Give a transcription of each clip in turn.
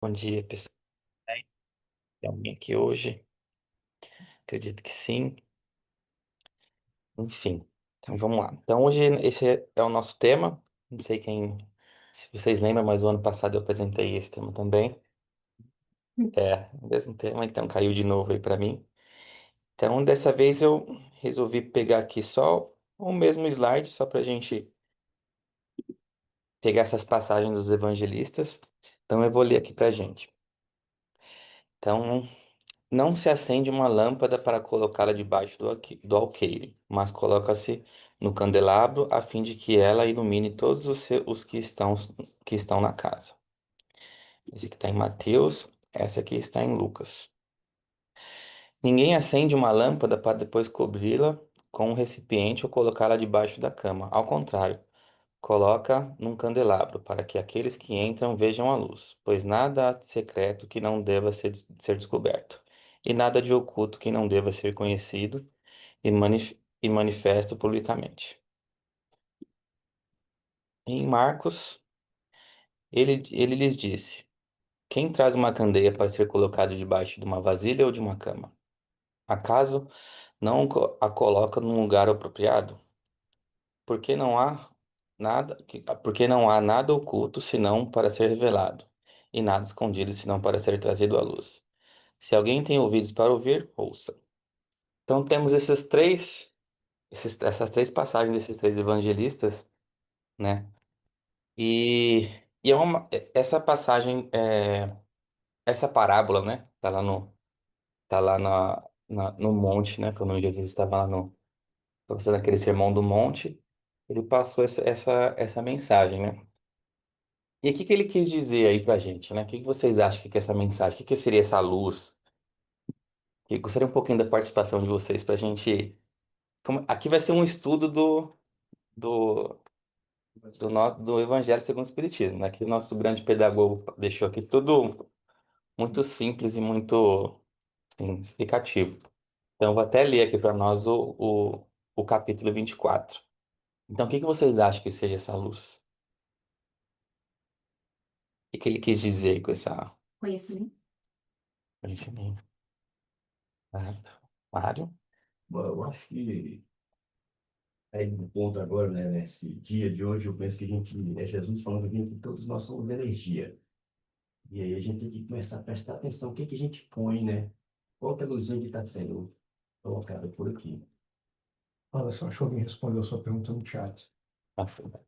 Bom dia, pessoal. Tem alguém aqui hoje? Acredito que sim. Enfim, então vamos lá. Então hoje esse é o nosso tema. Não sei se vocês lembram, mas o ano passado eu apresentei esse tema também. É, o mesmo tema, então caiu de novo aí para mim. Então dessa vez eu resolvi pegar aqui só o mesmo slide, só para a gente pegar essas passagens dos evangelistas. Então eu vou ler aqui para gente. Então, não se acende uma lâmpada para colocá-la debaixo do alqueire, mas coloca-se no candelabro a fim de que ela ilumine todos os que estão na casa. Esse aqui está em Mateus, essa aqui está em Lucas. Ninguém acende uma lâmpada para depois cobri-la com um recipiente ou colocá-la debaixo da cama. Ao contrário, coloca num candelabro para que aqueles que entram vejam a luz, pois nada há de secreto que não deva ser descoberto, e nada de oculto que não deva ser conhecido e manifesto publicamente. Em Marcos, ele lhes disse: Quem traz uma candeia para ser colocado debaixo de uma vasilha ou de uma cama? Acaso não a coloca num lugar apropriado? Porque não há porque não há nada oculto senão para ser revelado, e nada escondido senão para ser trazido à luz. Se alguém tem ouvidos para ouvir, ouça. Então temos essas três passagens desses três evangelistas, né? E, essa passagem, essa parábola, né? Tá lá no monte, né? Quando Jesus estava lá passando aquele sermão do monte, ele passou essa mensagem, né? E o que que ele quis dizer aí pra gente, né? O que que vocês acham que é essa mensagem? O que que seria essa luz? Eu gostaria um pouquinho da participação de vocês pra gente. Aqui vai ser um estudo do, do Evangelho segundo o Espiritismo, né? Que o nosso grande pedagogo deixou aqui tudo muito simples e muito, assim, explicativo. Então, eu vou até ler aqui para nós o capítulo 24. Então, o que que vocês acham que seja essa luz? O que que ele quis dizer com essa conhecimento? Mário? Bom, eu acho que aí no ponto agora, né, nesse dia de hoje, eu penso que a gente, é Jesus falando aqui que todos nós somos energia. E aí a gente tem que começar a prestar atenção o que que a gente põe, né? Qual que é a luzinha que está sendo colocada por aqui. Olha só, acho que alguém respondeu a sua pergunta no chat. Ah, verdade.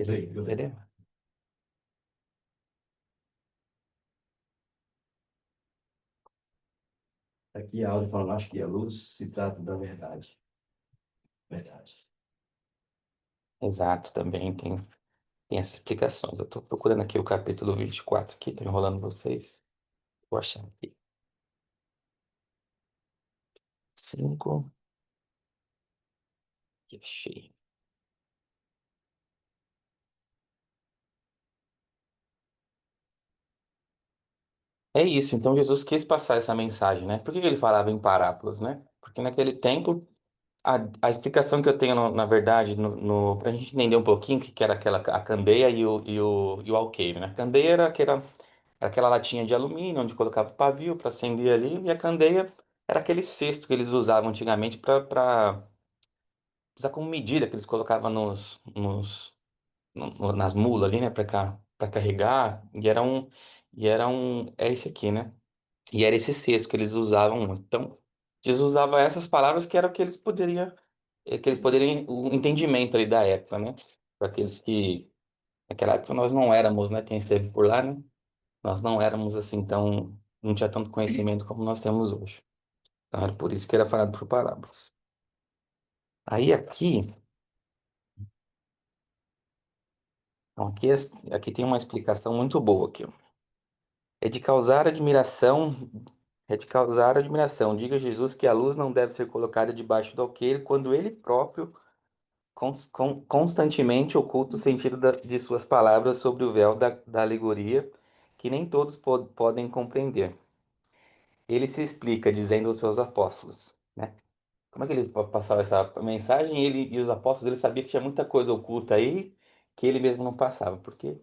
Bem, eu, Seria? aqui a áudio falando, acho que a luz se trata da verdade. Verdade. Exato, também tem essas explicações. Eu estou procurando aqui o capítulo 24 aqui, tô enrolando vocês. Vou achar aqui. 5, que achei. É isso, então Jesus quis passar essa mensagem, né? Por que que ele falava em parábolas, né? Porque naquele tempo, a explicação que eu tenho, na verdade, para a gente entender um pouquinho o que que era a candeia e o alqueire, né? A candeia era aquela latinha de alumínio onde colocava o pavio para acender ali, e a candeia era aquele cesto que eles usavam antigamente para usar como medida que eles colocavam nas mulas ali, né? Para carregar, é esse aqui, né? E era esse cesto que eles usavam muito. Então, Jesus usava essas palavras que era o que eles poderiam, o entendimento ali da época, né? Para aqueles que, naquela época nós não éramos, né? Quem esteve por lá, né? Nós não éramos assim não tinha tanto conhecimento como nós temos hoje. Então, era por isso que era falado por parábolas. Aí então aqui tem uma explicação muito boa aqui, ó. É de causar admiração, é de causar admiração. Diga Jesus que a luz não deve ser colocada debaixo do alqueire quando ele próprio constantemente oculta o sentido de suas palavras sobre o véu da alegoria, que nem todos podem compreender. Ele se explica dizendo aos seus apóstolos, né? Como é que ele passava essa mensagem? Ele e os apóstolos, ele sabia que tinha muita coisa oculta aí que ele mesmo não passava, porque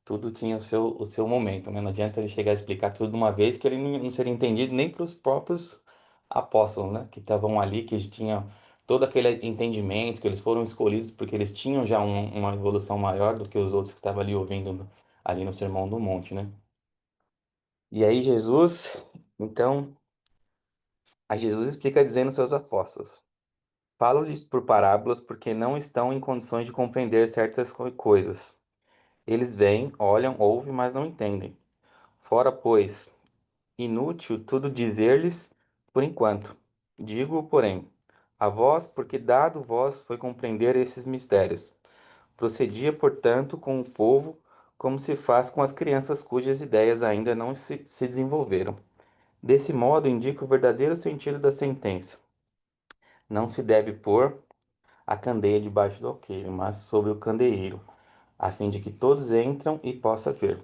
tudo tinha o seu momento, né? Não adianta ele chegar a explicar tudo de uma vez que ele não seria entendido nem para os próprios apóstolos, né? Que estavam ali, que tinham todo aquele entendimento, que eles foram escolhidos porque eles tinham já uma evolução maior do que os outros que estavam ali ouvindo ali no Sermão do Monte, né? E aí Jesus, então, aí Jesus explica dizendo aos seus apóstolos: falo-lhes por parábolas porque não estão em condições de compreender certas coisas. Eles veem, olham, ouvem, mas não entendem. Fora, pois, inútil tudo dizer-lhes por enquanto. Digo, porém, a vós, porque dado vós foi compreender esses mistérios. Procedia, portanto, com o povo como se faz com as crianças cujas ideias ainda não se desenvolveram. Desse modo, indica o verdadeiro sentido da sentença. Não se deve pôr a candeia debaixo do alqueire, mas sobre o candeeiro, a fim de que todos entram e possam ver.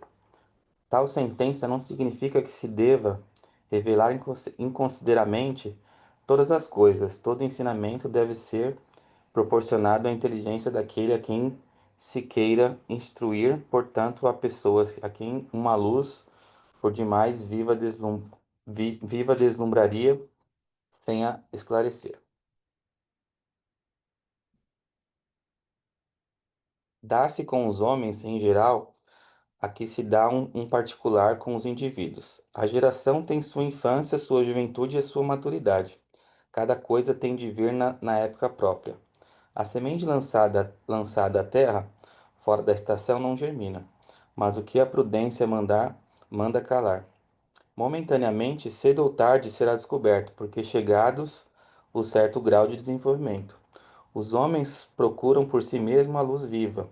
Tal sentença não significa que se deva revelar inconsideradamente todas as coisas. Todo ensinamento deve ser proporcionado à inteligência daquele a quem se queira instruir, portanto, a pessoas a quem uma luz por demais viva deslumbraria sem a esclarecer. Dá-se com os homens, em geral, a que se dá um particular com os indivíduos. A geração tem sua infância, sua juventude e sua maturidade. Cada coisa tem de vir na época própria. A semente lançada à terra, fora da estação, não germina, mas o que a prudência mandar, manda calar. Momentaneamente, cedo ou tarde será descoberto, porque chegados o certo grau de desenvolvimento. Os homens procuram por si mesmos a luz viva.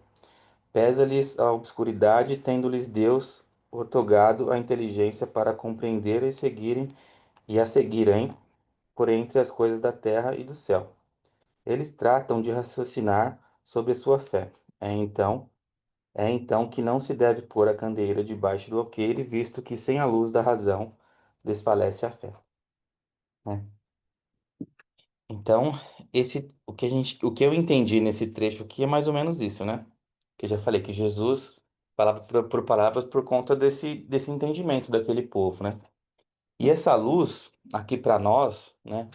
Pesa-lhes a obscuridade, tendo-lhes Deus ortogado a inteligência para compreender e a seguirem por entre as coisas da terra e do céu. Eles tratam de raciocinar sobre a sua fé. É então, é então que não se deve pôr a candeeira debaixo do alqueire, visto que sem a luz da razão desfalece a fé, né? Então, o que eu entendi nesse trecho aqui é mais ou menos isso, né? Que eu já falei que Jesus falava por palavras por conta desse entendimento daquele povo, né? E essa luz aqui para nós, né?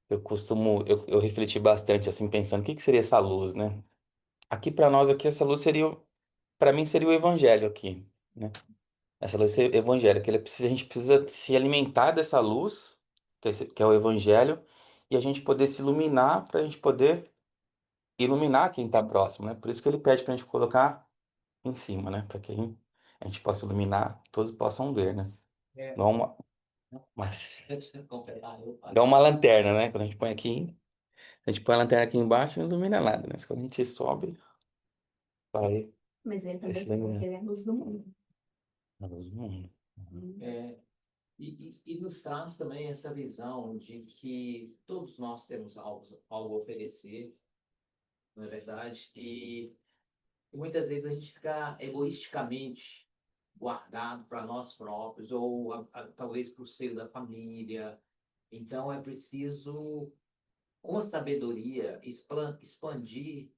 Eu refleti bastante assim pensando, o que que seria essa luz, né? Aqui para nós aqui essa luz seria, para mim seria o evangelho aqui, né? Essa luz é o evangelho, que a gente precisa se alimentar dessa luz, que é o evangelho, e a gente poder se iluminar para a gente poder iluminar quem está próximo, né? Por isso que ele pede para a gente colocar em cima, né? Para que a gente possa iluminar, todos possam ver, né? Igual uma, mas, igual uma lanterna, né? Quando a gente põe a lanterna aqui embaixo, não ilumina nada, né? Quando a gente sobe, vai, Mas ele vai se também falou que iluminar. ele é a luz do mundo. A luz do mundo. Uhum. E nos traz também essa visão de que todos nós temos algo a oferecer, não é verdade? E muitas vezes a gente fica egoisticamente guardado para nós próprios, ou talvez para o seio da família. Então é preciso, com sabedoria, expandir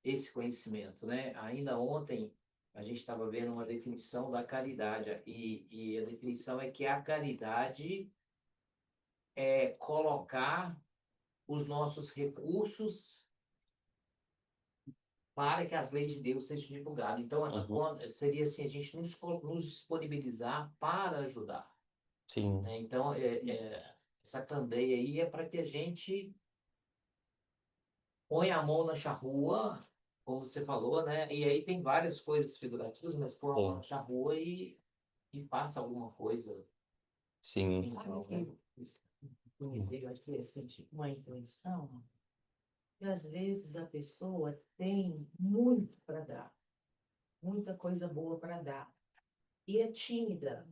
esse conhecimento, né? Ainda ontem a gente estava vendo uma definição da caridade, e a definição é que a caridade é colocar os nossos recursos para que as leis de Deus sejam divulgadas. Então, Uhum. seria assim, a gente nos disponibilizar para ajudar, Sim, né? Então, essa candeia aí é para que a gente ponha a mão na charrua, como você falou, né? E aí tem várias coisas figurativas, mas põe a mão na sim, charrua e faça alguma coisa sim. em Sabe prol, que né? eu acho que é assim, tipo uma intuição, que às vezes a pessoa tem muito para dar, muita coisa boa para dar, e é tímida,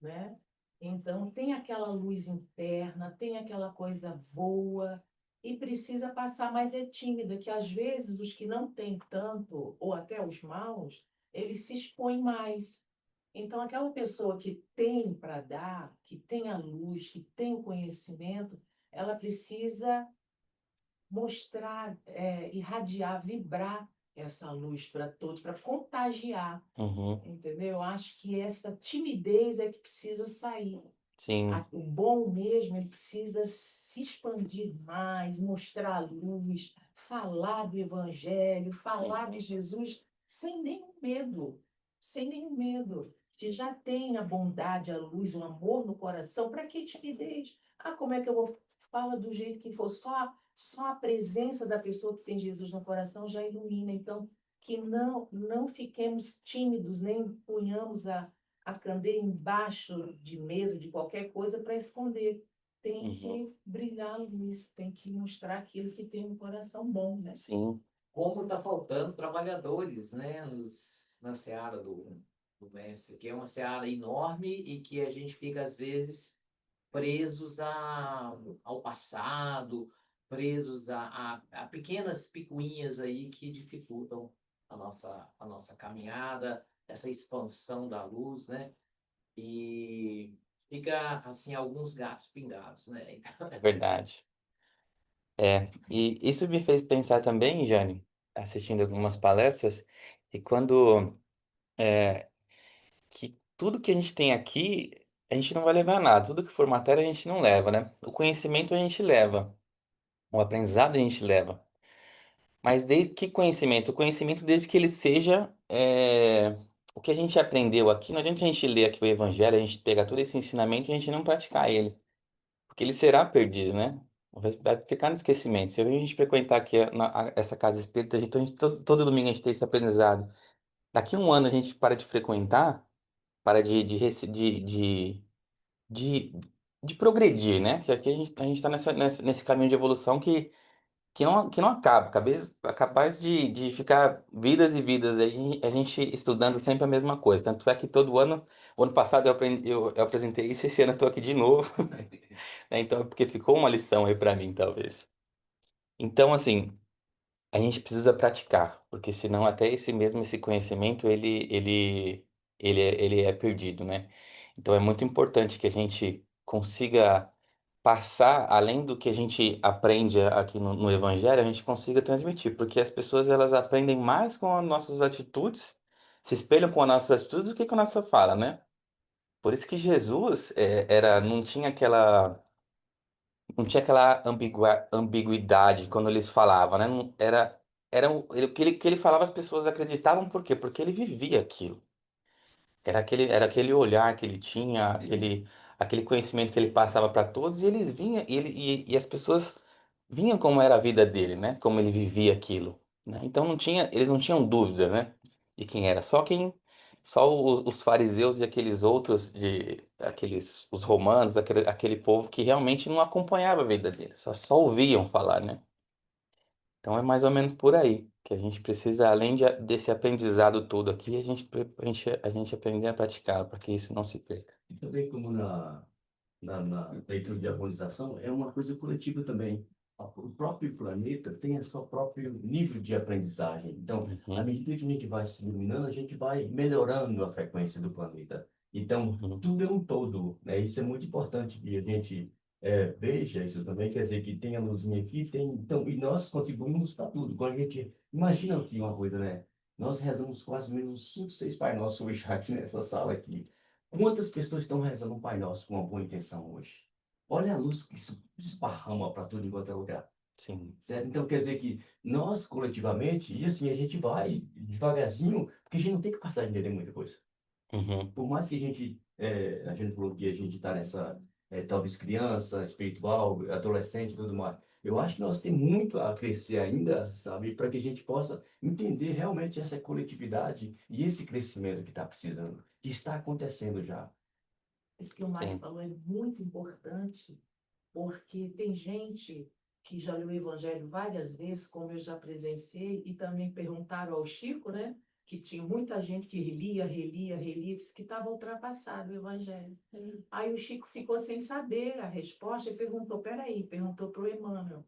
né? Então tem aquela luz interna, tem aquela coisa boa, e precisa passar, mas é tímida, que às vezes os que não têm tanto, ou até os maus, eles se expõem mais. Então, aquela pessoa que tem para dar, que tem a luz, que tem o conhecimento, ela precisa mostrar, irradiar, vibrar essa luz para todos, para contagiar, Uhum. entendeu? Eu acho que essa timidez é que precisa sair. Sim. O bom mesmo, ele precisa se expandir mais, mostrar a luz, falar do Evangelho, falar de Jesus sem nenhum medo, sem nenhum medo. Se já tem a bondade, a luz, o amor no coração, para que timidez? Ah, como é que eu vou falar do jeito que for? Só a presença da pessoa que tem Jesus no coração já ilumina. Então, que não fiquemos tímidos, nem punhamos a candeia embaixo de mesa, de qualquer coisa, para esconder. Tem Uhum. que brilhar a luz, tem que mostrar aquilo que tem um coração bom, né? Sim. Como está faltando trabalhadores, né, na seara do mestre, que é uma seara enorme e que a gente fica, às vezes, presos ao passado, presos a pequenas picuinhas aí que dificultam a nossa caminhada, essa expansão da luz, né? E fica, assim, alguns gatos pingados, né? Então, É verdade. E isso me fez pensar também, Jane, assistindo algumas palestras, e quando que tudo que a gente tem aqui, a gente não vai levar nada. Tudo que for matéria, a gente não leva, né? O conhecimento a gente leva, o aprendizado a gente leva. Mas desde que conhecimento? O conhecimento desde que ele seja o que a gente aprendeu aqui. Não adianta a gente ler aqui o Evangelho, a gente pegar todo esse ensinamento e a gente não praticar ele. Porque ele será perdido, né? Vai ficar no esquecimento. Se a gente frequentar aqui essa casa espírita, todo domingo a gente tem esse aprendizado. Daqui a um ano a gente para de frequentar, para de, de progredir, né? Que aqui a gente está nesse caminho de evolução que não acaba, capaz de ficar vidas e vidas aí, a gente estudando sempre a mesma coisa. Tanto é que todo ano, o ano passado eu apresentei isso, esse ano eu estou aqui de novo, né? Então é porque ficou uma lição aí para mim, talvez. Então, assim, a gente precisa praticar, porque senão até esse conhecimento, ele é perdido, né? Então é muito importante que a gente consiga passar, além do que a gente aprende aqui no Evangelho, a gente consiga transmitir, porque as pessoas elas aprendem mais com as nossas atitudes, se espelham com as nossas atitudes do que com a nossa fala, né? Por isso que Jesus não tinha aquela ambiguidade quando eles falavam, né? Não, o que ele falava, as pessoas acreditavam, por quê? Porque ele vivia aquilo. Era aquele olhar que ele tinha, aquele conhecimento que ele passava para todos, e eles vinham, e as pessoas vinham como era a vida dele, né? Como ele vivia aquilo, né? Então eles não tinham dúvida, né? De quem era. Só os fariseus e aqueles outros, os romanos, aquele povo que realmente não acompanhava a vida dele, só ouviam falar, né? Então é mais ou menos por aí que a gente precisa, além desse aprendizado todo aqui, a gente aprender a praticar para que isso não se perca. E também como na leitura de harmonização, é uma coisa coletiva também. O próprio planeta tem o seu próprio nível de aprendizagem. Então, à Uhum, medida que a gente vai se iluminando, a gente vai melhorando a frequência do planeta. Então, uhum, tudo é um todo, né? Isso é muito importante que a gente veja isso também. Quer dizer, que tem a luzinha aqui, então, e nós contribuímos para tudo. Quando a gente imagina aqui uma coisa, né? Nós rezamos quase menos 5, 6 Pai Nosso hoje aqui nessa sala aqui. Quantas pessoas estão rezando um Pai Nosso com uma boa intenção hoje? Olha a luz que se esparrama para tudo enquanto é lugar. sim. Certo? Então quer dizer que nós coletivamente, e assim, a gente vai devagarzinho, porque a gente não tem que passar a entender muita coisa. Uhum, Por mais que a gente falou que a gente está nessa, talvez criança, espiritual, adolescente e tudo mais. Eu acho que nós temos muito a crescer ainda, sabe, para que a gente possa entender realmente essa coletividade e esse crescimento que está precisando, que está acontecendo já. Isso que o Mário sim. falou é muito importante, porque tem gente que já leu o Evangelho várias vezes, como eu já presenciei, e também perguntaram ao Chico, né? Que tinha muita gente que relia, disse que estava ultrapassado o Evangelho. Aí o Chico ficou sem saber a resposta e perguntou, peraí, perguntou para o Emmanuel.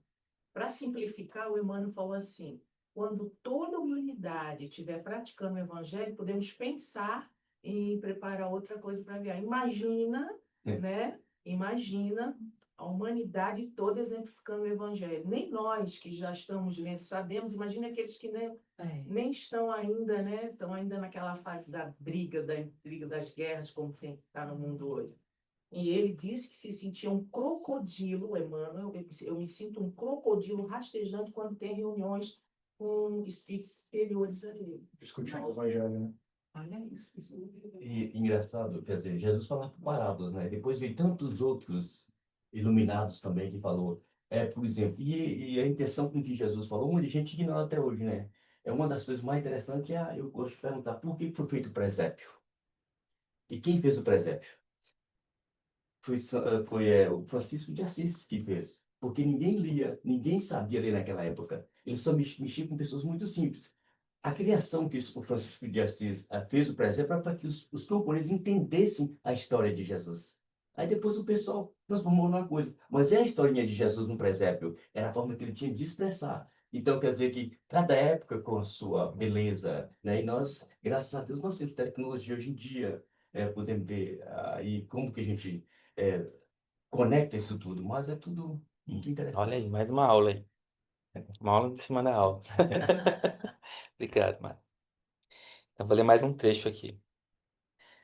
Para simplificar, o Emmanuel falou assim: quando toda a humanidade estiver praticando o Evangelho, podemos pensar em preparar outra coisa para viajar. Imagina, É. né? Imagina a humanidade toda exemplificando o evangelho. Nem nós que já estamos lendo sabemos, imagina aqueles que nem estão ainda, né? Estão ainda naquela fase da briga, da intriga, das guerras, como tem que estar no mundo hoje. E ele disse que se sentia um crocodilo, Emmanuel, eu me sinto um crocodilo rastejando quando tem reuniões com espíritos superiores a ele. Discutindo o evangelho, né? Olha isso. E engraçado, quer dizer, Jesus falava por parábolas, né? Depois veio tantos outros iluminados também que falou. Por exemplo, e a intenção com que Jesus falou, muita gente ignora até hoje, né? É uma das coisas mais interessantes, eu gosto de perguntar por que foi feito o presépio? E quem fez o presépio? Foi o Francisco de Assis que fez. Porque ninguém lia, ninguém sabia ler naquela época. Ele só mexia com pessoas muito simples. A criação que o Francisco de Assis fez, o presépio, era para que os camponeses entendessem a história de Jesus. Aí depois o pessoal transformou numa coisa. Mas é a historinha de Jesus no presépio. Era a forma que ele tinha de expressar. Então, quer dizer que cada época com a sua beleza, né? E nós, graças a Deus, nós temos tecnologia hoje em dia. Podemos ver aí como que a gente é, conecta isso tudo. Mas é tudo muito Olha interessante. aí, mais uma aula aí. Uma aula em cima da aula. Obrigado, mano. Eu vou ler mais um trecho aqui.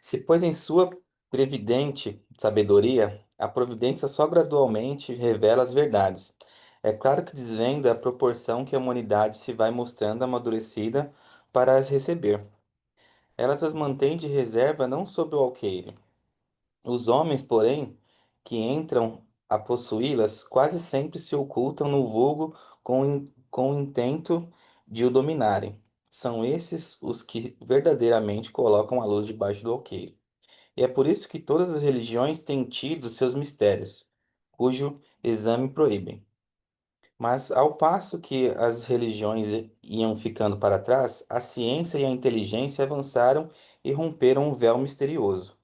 Se, pois, em sua previdente sabedoria, a providência só gradualmente revela as verdades. É claro que desvenda a proporção que a humanidade se vai mostrando amadurecida para as receber. Elas as mantêm de reserva não sob o alqueire. Os homens, porém, que entram a possuí-las, quase sempre se ocultam no vulgo com o intento de o dominarem. São esses os que verdadeiramente colocam a luz debaixo do alqueire. E é por isso que todas as religiões têm tido seus mistérios, cujo exame proíbem. Mas ao passo que as religiões iam ficando para trás, a ciência e a inteligência avançaram e romperam o véu misterioso,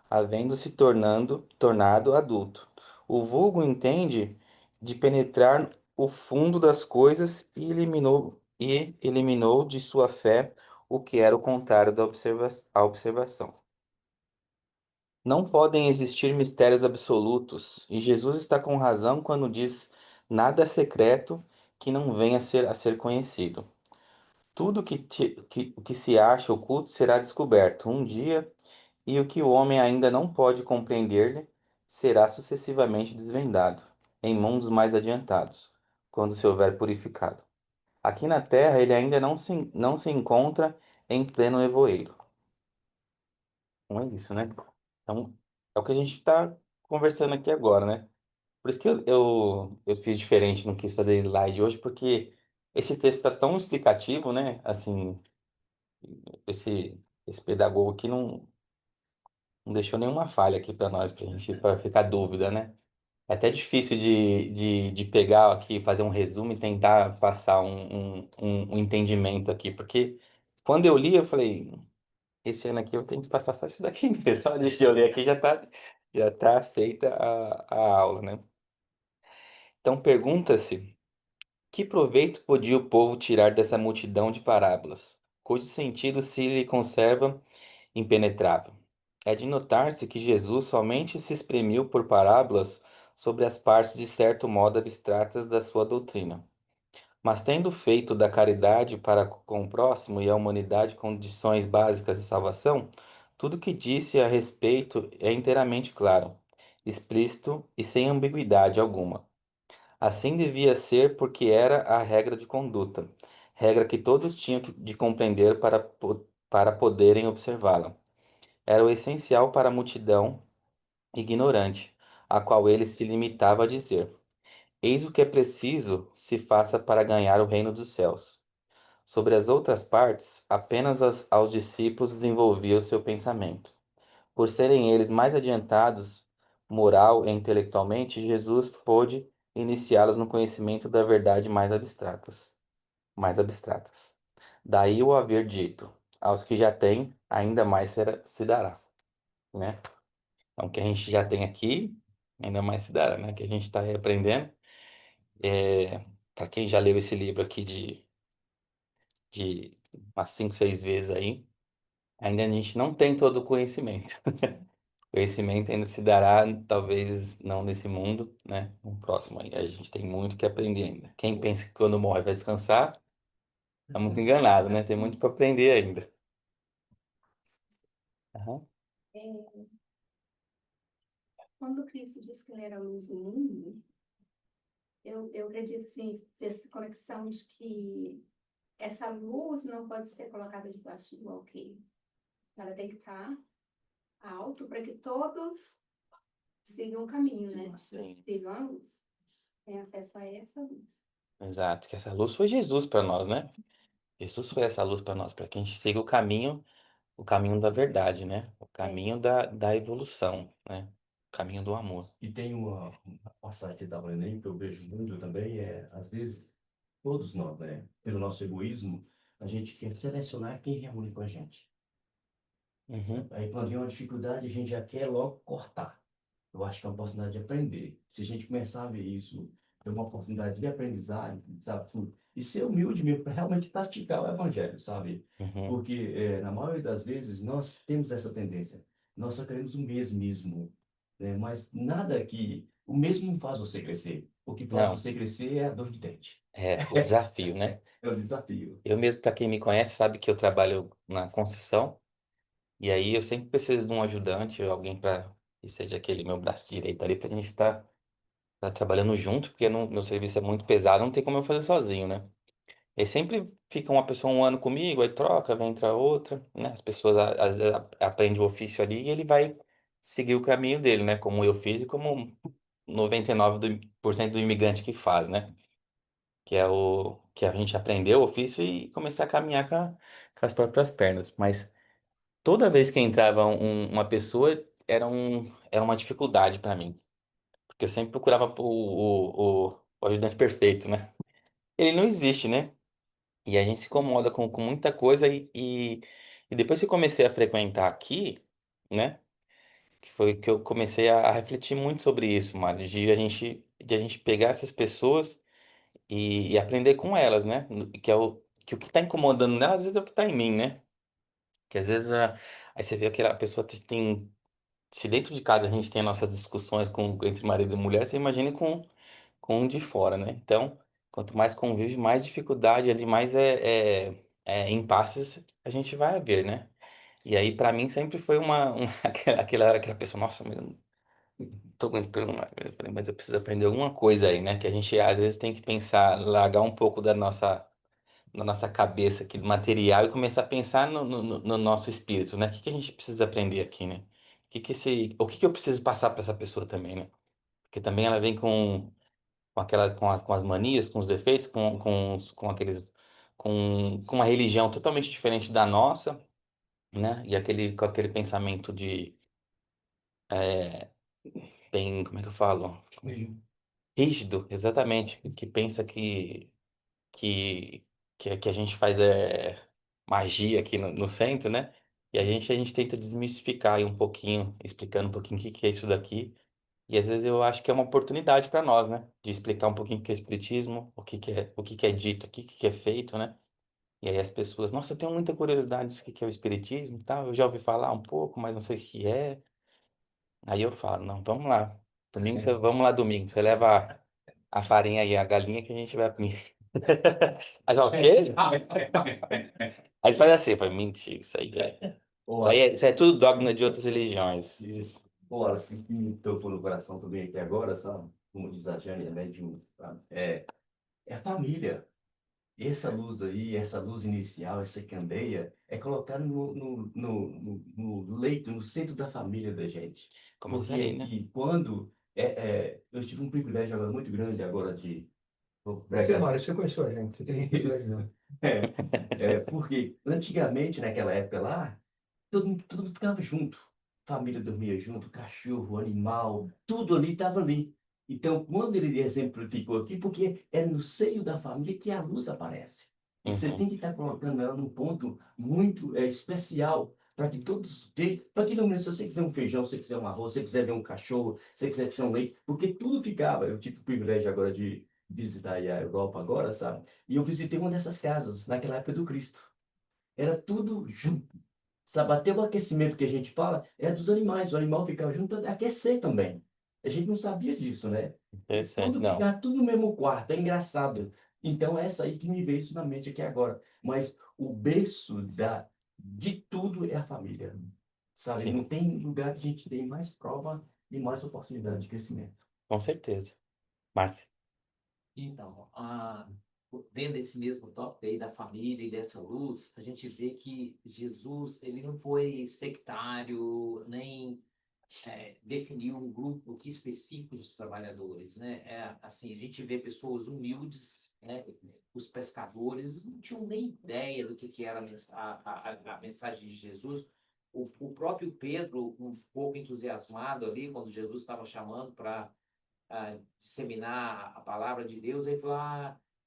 havendo-se tornado adulto. O vulgo entende de penetrar o fundo das coisas e eliminou de sua fé o que era o contrário à observação. Não podem existir mistérios absolutos, e Jesus está com razão quando diz: nada é secreto que não venha a ser conhecido. Tudo o que se acha oculto será descoberto um dia, e o que o homem ainda não pode compreender será sucessivamente desvendado, em mundos mais adiantados, quando se houver purificado. Aqui na Terra ele ainda não se encontra em pleno nevoeiro. Não é isso, né? Então, é o que a gente está conversando aqui agora, né? Por isso que eu fiz diferente, não quis fazer slide hoje, porque esse texto está tão explicativo, né? Assim, esse pedagogo aqui não deixou nenhuma falha aqui para nós, para ficar dúvida, né? É até difícil de pegar aqui, fazer um resumo e tentar passar um entendimento aqui, porque quando eu li, eu falei, esse ano aqui eu tenho que passar só isso daqui mesmo. Só deixa eu ler aqui, já tá feita a aula, né? Então pergunta-se, que proveito podia o povo tirar dessa multidão de parábolas, cujo sentido se lhe conserva impenetrável? É de notar-se que Jesus somente se exprimiu por parábolas sobre as partes de certo modo abstratas da sua doutrina. Mas tendo feito da caridade para com o próximo e a humanidade condições básicas de salvação, tudo que disse a respeito é inteiramente claro, explícito e sem ambiguidade alguma. Assim devia ser porque era a regra de conduta, regra que todos tinham de compreender para poderem observá-la. Era o essencial para a multidão ignorante, a qual ele se limitava a dizer: Eis o que é preciso se faça para ganhar o reino dos céus. Sobre as outras partes, apenas aos discípulos desenvolvia o seu pensamento. Por serem eles mais adiantados, moral e intelectualmente, Jesus pôde iniciá-los no conhecimento da verdade mais abstratas. Daí o haver dito: aos que já têm, ainda mais se dará, né? Então, o que a gente já tem aqui, ainda mais se dará, né? Que a gente está aprendendo. Para quem já leu esse livro aqui de umas 5, 6 vezes aí, ainda a gente não tem todo o conhecimento. Conhecimento ainda se dará, talvez não nesse mundo, né? No próximo aí. A gente tem muito que aprender ainda. Quem pensa que quando morre vai descansar, tá muito enganado, né? Tem muito para aprender ainda. Aham. É, quando Cristo disse que ele era a luz do mundo, eu acredito, assim, essa conexão de que essa luz não pode ser colocada debaixo do alqueire. Ela tem que estar alto para que todos sigam o caminho, né? Sim. Sigam a luz. Tem acesso a essa luz. Exato, que essa luz foi Jesus para nós, né? Jesus foi essa luz para nós, para que a gente siga o caminho da verdade, né? O É, caminho da evolução, né? O caminho do amor. E tem uma passagem da Enem que eu vejo muito também, às vezes, todos nós, né, pelo nosso egoísmo, a gente quer selecionar quem reúne com a gente. Uhum. Aí quando vem uma dificuldade, a gente já quer logo cortar. Eu acho que é uma oportunidade de aprender. Se a gente começar a ver isso, é uma oportunidade de aprendizagem, sabe? Tudo. E ser humilde mesmo, para realmente praticar o evangelho, sabe? Uhum. Porque, na maioria das vezes, nós temos essa tendência. Nós só queremos o mesmismo, né? Mas nada que... O mesmo não faz você crescer. O que faz Não, você crescer é a dor de dente. é o desafio, né? É o desafio. Eu mesmo, para quem me conhece, sabe que eu trabalho na construção, e aí eu sempre preciso de um ajudante, alguém para que seja aquele meu braço direito ali, para a gente estar tá trabalhando junto, porque meu serviço é muito pesado, não tem como eu fazer sozinho, né? E aí sempre fica uma pessoa um ano comigo, aí troca, vem entra outra, né? As pessoas às vezes aprendem o ofício ali e ele vai seguir o caminho dele, né? Como eu fiz e como 99% do imigrante que faz, né? Que é o que a gente aprendeu o ofício e começar a caminhar com as próprias pernas. Mas toda vez que entrava uma pessoa, era uma dificuldade para mim. Porque eu sempre procurava o ajudante perfeito, né? Ele não existe, né? E a gente se incomoda com muita coisa e depois que eu comecei a frequentar aqui, né? Que foi que eu comecei a refletir muito sobre isso, Mário, de a gente pegar essas pessoas e aprender com elas, né? Que o que tá incomodando nelas, às vezes é o que tá em mim, né? Que às vezes aí você vê aquela pessoa tem. Se dentro de casa a gente tem nossas discussões entre marido e mulher, você imagina com um de fora, né? Então, quanto mais convive, mais dificuldade ali, mais impasses a gente vai ver, né? E aí, pra mim, sempre foi aquela pessoa, nossa, mas eu não tô aguentando mais. Eu falei, mas eu preciso aprender alguma coisa aí, né? Que a gente às vezes tem que pensar, largar um pouco da nossa cabeça aqui, do material, e começar a pensar no nosso espírito, né? O que que a gente precisa aprender aqui, né? O que que eu preciso passar para essa pessoa também, né? Porque também ela vem com as manias, com os defeitos, com aqueles, com uma religião totalmente diferente da nossa, né? E com aquele pensamento é, como é que eu falo? Rígido, exatamente, que pensa que, que a gente faz magia aqui no centro, né? E a gente tenta desmistificar aí um pouquinho, explicando um pouquinho o que que é isso daqui. E às vezes eu acho que é uma oportunidade para nós, né? De explicar um pouquinho o que é espiritismo, o que que é dito aqui, o que que é feito, né? E aí as pessoas, nossa, eu tenho muita curiosidade do que é o espiritismo e tal. Eu já ouvi falar um pouco, mas não sei o que é. Aí eu falo, não, vamos lá. Vamos lá domingo. Você leva a farinha e a galinha que a gente vai comer. Aí fala, o quê? Aí faz assim, eu falo, mentira, isso aí é tudo dogma de outras religiões. Isso. Ora, se me tocou no coração também aqui agora, sabe? Como diz a Jane, é médium, sabe? É a família. Essa luz aí, essa luz inicial, essa candeia, é colocada no leito, no centro da família da gente. Começa aí, Porque né? e quando eu tive um privilégio agora muito grande agora de Você, pregar. Mário, você conheceu a gente, você tem um privilégio, Isso. né? Porque antigamente, naquela época lá, todo mundo ficava junto. Família dormia junto, cachorro, animal, tudo ali estava ali. Então, quando ele exemplificou aqui, porque é no seio da família que a luz aparece. E você Uhum. tem que estar colocando ela num ponto muito especial, para que todos vejam. Para que não, se você quiser um feijão, se você quiser um arroz, se você quiser ver um cachorro, se você quiser tirar um leite, porque tudo ficava. Eu tive o privilégio agora de visitar aí a Europa agora, sabe? E eu visitei uma dessas casas, naquela época do Cristo. Era tudo junto. Sabe, até o aquecimento que a gente fala é dos animais. O animal ficar junto até aquecer também. A gente não sabia disso, né? E Interessante, tudo não. ficar tudo no mesmo quarto, é engraçado. Então, essa aí que me veio isso na mente aqui agora. Mas o berço de tudo é a família. Sabe? Não Sim, tem lugar que a gente tem mais prova e mais oportunidade de crescimento. com certeza. Márcia. Então, dentro desse mesmo tópico aí da família e dessa luz, a gente vê que Jesus, ele não foi sectário, nem definiu um grupo específico de trabalhadores, né? Assim, a gente vê pessoas humildes, né? Os pescadores não tinham nem ideia do que era a mensagem de Jesus. O próprio Pedro, um pouco entusiasmado ali, quando Jesus estava chamando para disseminar a palavra de Deus, aí falou,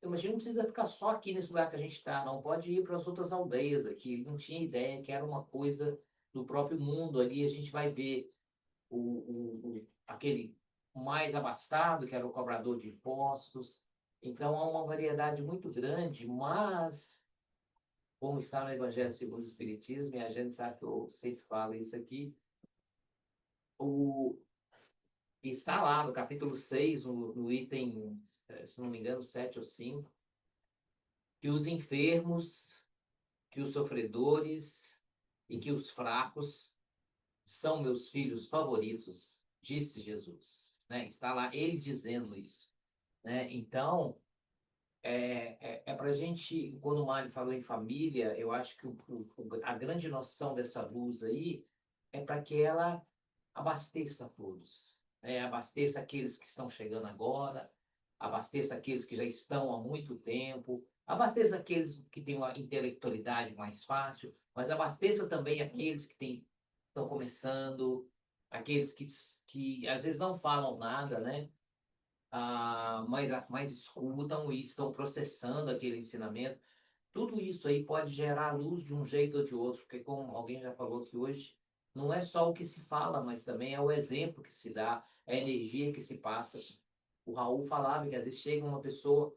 mas a gente não precisa ficar só aqui nesse lugar que a gente está, não, pode ir para as outras aldeias aqui. Ele não tinha ideia que era uma coisa do próprio mundo ali, a gente vai ver aquele mais abastado, que era o cobrador de impostos. Então há uma variedade muito grande, mas, como está no Evangelho segundo o Espiritismo, e a gente sabe que eu sempre falo isso aqui, o, está lá no capítulo 6 no item, se não me engano, 7 ou 5, que os enfermos, que os sofredores e que os fracos são meus filhos favoritos, disse Jesus. Né? Está lá ele dizendo isso. Né? Então, para a gente, quando o Mário falou em família, eu acho que a grande noção dessa luz aí é para que ela abasteça todos. Né? Abasteça aqueles que estão chegando agora, abasteça aqueles que já estão há muito tempo, abasteça aqueles que têm uma intelectualidade mais fácil, mas abasteça também aqueles que estão começando, aqueles que às vezes não falam nada, né? Mas escutam e estão processando aquele ensinamento. Tudo isso aí pode gerar luz de um jeito ou de outro, porque como alguém já falou que hoje não é só o que se fala, mas também é o exemplo que se dá, é a energia que se passa. O Raul falava que às vezes chega uma pessoa,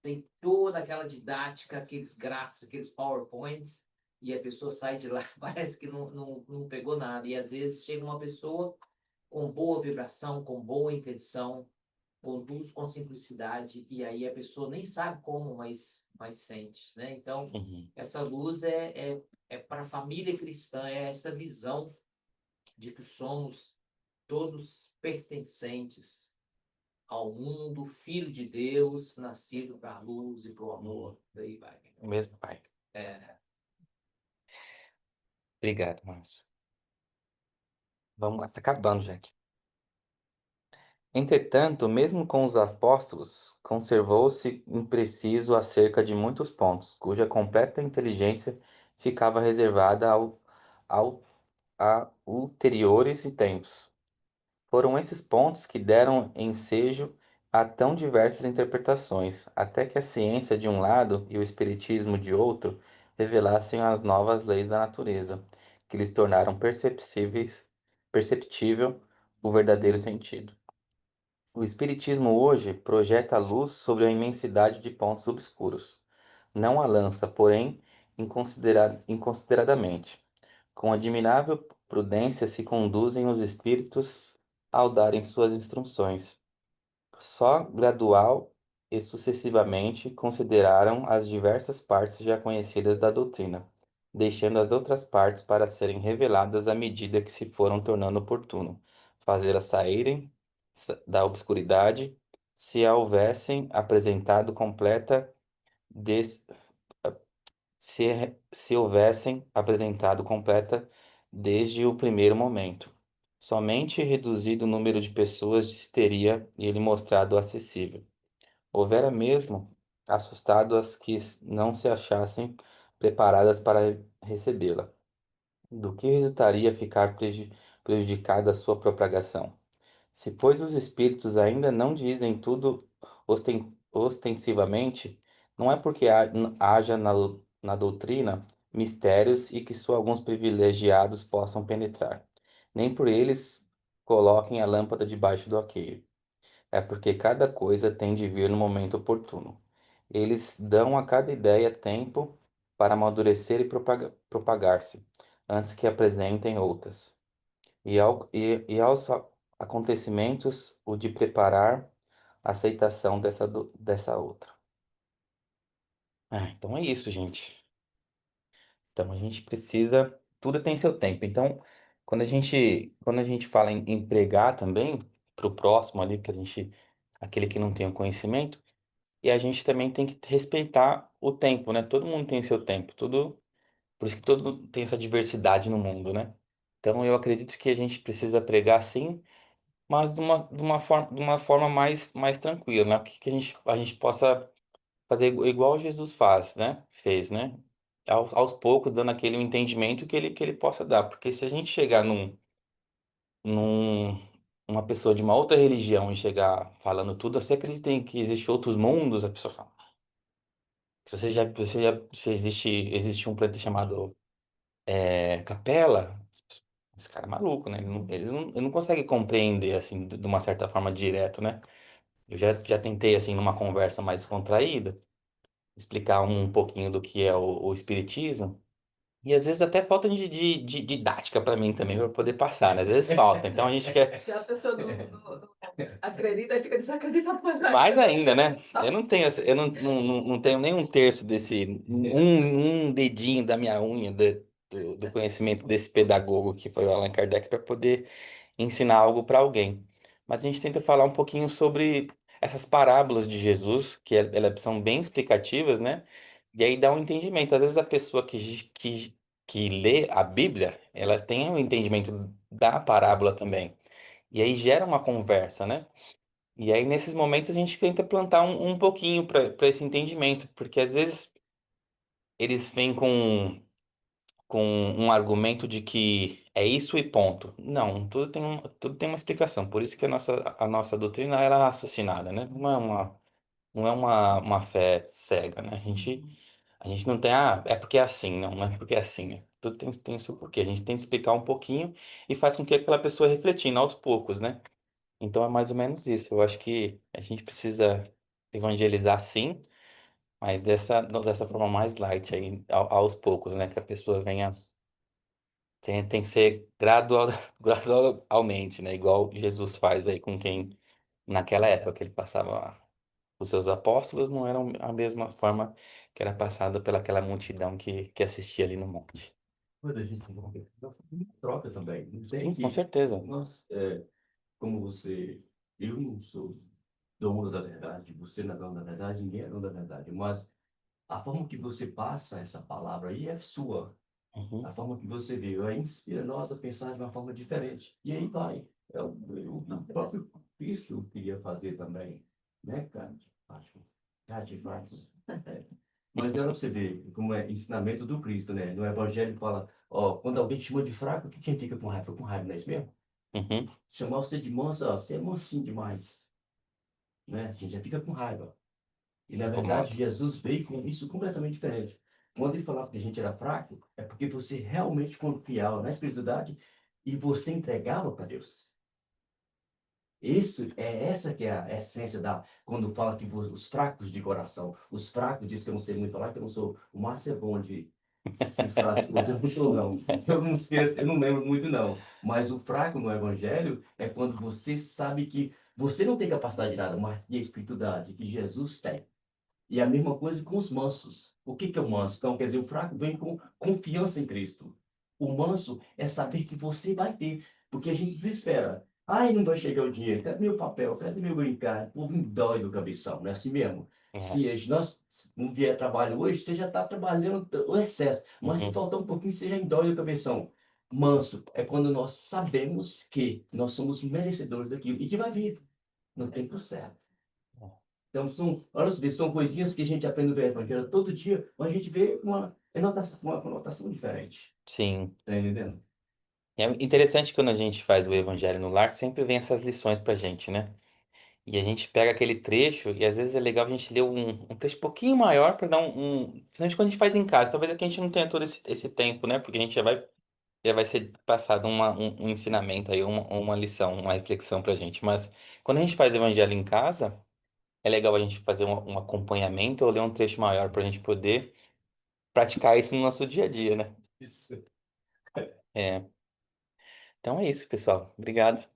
tem toda aquela didática, aqueles gráficos, aqueles PowerPoints, e a pessoa sai de lá, parece que não pegou nada. E às vezes chega uma pessoa com boa vibração, com boa intenção, conduz com simplicidade e aí a pessoa nem sabe como, mas sente, né? Então, Uhum. essa luz é para a família cristã, é essa visão de que somos todos pertencentes ao mundo, filho de Deus, nascido para a luz e para o Uhum. amor. Daí vai. O mesmo pai. É, Obrigado, Márcio. Vamos lá, tá acabando já aqui. Entretanto, mesmo com os apóstolos, conservou-se impreciso acerca de muitos pontos, cuja completa inteligência ficava reservada ao, a ulteriores tempos. Foram esses pontos que deram ensejo a tão diversas interpretações, até que a ciência de um lado e o espiritismo de outro revelassem as novas leis da natureza, que lhes tornaram perceptível o verdadeiro sentido. O espiritismo hoje projeta a luz sobre a imensidade de pontos obscuros. Não a lança, porém, inconsideradamente. Com admirável prudência se conduzem os espíritos ao darem suas instruções. Só gradual e sucessivamente consideraram as diversas partes já conhecidas da doutrina, deixando as outras partes para serem reveladas à medida que se foram tornando oportuno, fazê-las saírem da obscuridade, se a houvessem apresentado completa des se houvessem apresentado completa desde o primeiro momento. Somente reduzido o número de pessoas teria ele mostrado acessível. Houvera mesmo assustado as que não se achassem preparadas para recebê-la, do que resultaria ficar prejudicada a sua propagação. Se, pois, os espíritos ainda não dizem tudo ostensivamente, não é porque haja na doutrina mistérios e que só alguns privilegiados possam penetrar, nem por eles coloquem a lâmpada debaixo do alqueire. É porque cada coisa tem de vir no momento oportuno. Eles dão a cada ideia tempo para amadurecer e propagar-se, antes que apresentem outras. E aos acontecimentos, o de preparar a aceitação dessa outra. Ah, então é isso, gente. Então a gente precisa, tudo tem seu tempo. Então, quando a gente fala em pregar também para o próximo ali, aquele que não tem o conhecimento, e a gente também tem que respeitar o tempo, né? Todo mundo tem seu tempo, por isso que todo tem essa diversidade no mundo, né? Então eu acredito que a gente precisa pregar sim, mas de uma forma mais tranquila, né? Que a gente possa fazer igual Jesus fez, né? Aos poucos, dando aquele entendimento que ele possa dar. Porque se a gente chegar num, uma pessoa de uma outra religião e chegar falando tudo, você acredita em que existem outros mundos? A pessoa fala. Se existe um planeta chamado Capela, esse cara é maluco, né? Ele não consegue compreender, assim, de uma certa forma direto, né? Eu já tentei, assim, numa conversa mais contraída, explicar um pouquinho do que é o espiritismo. E às vezes até falta de didática para mim também, para poder passar, né? Às vezes falta. Então a gente quer. Se a pessoa não acredita, aí fica desacreditado mais Mais ainda. ainda, né? Eu não tenho nem um terço um dedinho da minha unha do conhecimento desse pedagogo que foi o Allan Kardec para poder ensinar algo para alguém. Mas a gente tenta falar um pouquinho sobre essas parábolas de Jesus, que elas são bem explicativas, né? E aí dá um entendimento. Às vezes a pessoa que lê a Bíblia, ela tem um entendimento da parábola também. E aí gera uma conversa, né? E aí nesses momentos a gente tenta plantar um pouquinho para esse entendimento, porque às vezes eles vêm com um argumento de que é isso e ponto. Não, tudo tem uma explicação. Por isso que a nossa doutrina ela é raciocinada, né? Não é uma fé cega, né? A gente não tem, é porque é assim, não é porque é assim, né? Tudo tem o seu porquê. A gente tem que explicar um pouquinho e faz com que aquela pessoa refletindo aos poucos, né? Então é mais ou menos isso. Eu acho que a gente precisa evangelizar sim, mas dessa forma mais light aí, aos poucos, né? Que a pessoa venha. Tem que ser gradualmente, né? Igual Jesus faz aí com quem, naquela época que ele passava, os seus apóstolos não eram a mesma forma que era passada pelaquela multidão que assistia ali no monte. Quando a gente troca também. Não tem Sim, com que. certeza. Nós, como você. Eu não sou dono da verdade, você não é dono da verdade, ninguém é dono da verdade. Mas a forma que você passa essa palavra aí é sua. Uhum, A forma que você vê, aí inspira nós a pensar de uma forma diferente. E aí vai. O próprio Cristo queria fazer também, né, cara? Acho. Acho. Mas era pra você ver como é ensinamento do Cristo, né? No Evangelho fala, ó, quando alguém te chama de fraco, que quem fica com raiva? Fica com raiva, não é isso mesmo? uhum, Chamar você de manso, ó, você é mansinho demais, né? A gente já fica com raiva. E na verdade, incomoda. Jesus veio com isso completamente diferente. Quando ele falava que a gente era fraco, é porque você realmente confiava na espiritualidade e você entregava para Deus. Essa que é a essência da quando fala que os fracos de coração, os fracos diz que eu não sei muito falar, que eu não sou. O Márcio é bom de cifrar as coisas, eu não sou não. Eu não esqueço, eu não lembro muito não. Mas o fraco no Evangelho é quando você sabe que você não tem capacidade de nada, mas tem a espiritualidade que Jesus tem. E a mesma coisa com os mansos. O que que é o manso? Então, quer dizer, o fraco vem com confiança em Cristo. O manso é saber que você vai ter, porque a gente desespera. Ai, não vai chegar o dinheiro, cadê meu papel, cadê meu brincar? O povo dói do cabeção, não é assim mesmo? É, Se nós não vier trabalho hoje, você já está trabalhando o excesso, mas se uhum, faltar um pouquinho, você já dói do cabeção. Manso é quando nós sabemos que nós somos merecedores daquilo e que vai vir no tempo certo. Então, olha só, são coisinhas que a gente aprende no Evangelho todo dia, mas a gente vê uma conotação diferente. sim. Tá entendendo? É interessante quando a gente faz o Evangelho no Lar, que sempre vem essas lições pra gente, né? E a gente pega aquele trecho, e às vezes é legal a gente ler um trecho um pouquinho maior para dar principalmente quando a gente faz em casa. Talvez aqui a gente não tenha todo esse tempo, né? Porque a gente já vai ser passado um ensinamento aí, uma lição, uma reflexão pra gente. Mas quando a gente faz o Evangelho em casa, é legal a gente fazer um acompanhamento ou ler um trecho maior pra gente poder praticar isso no nosso dia a dia, né? Isso. É. Então é isso, pessoal. Obrigado.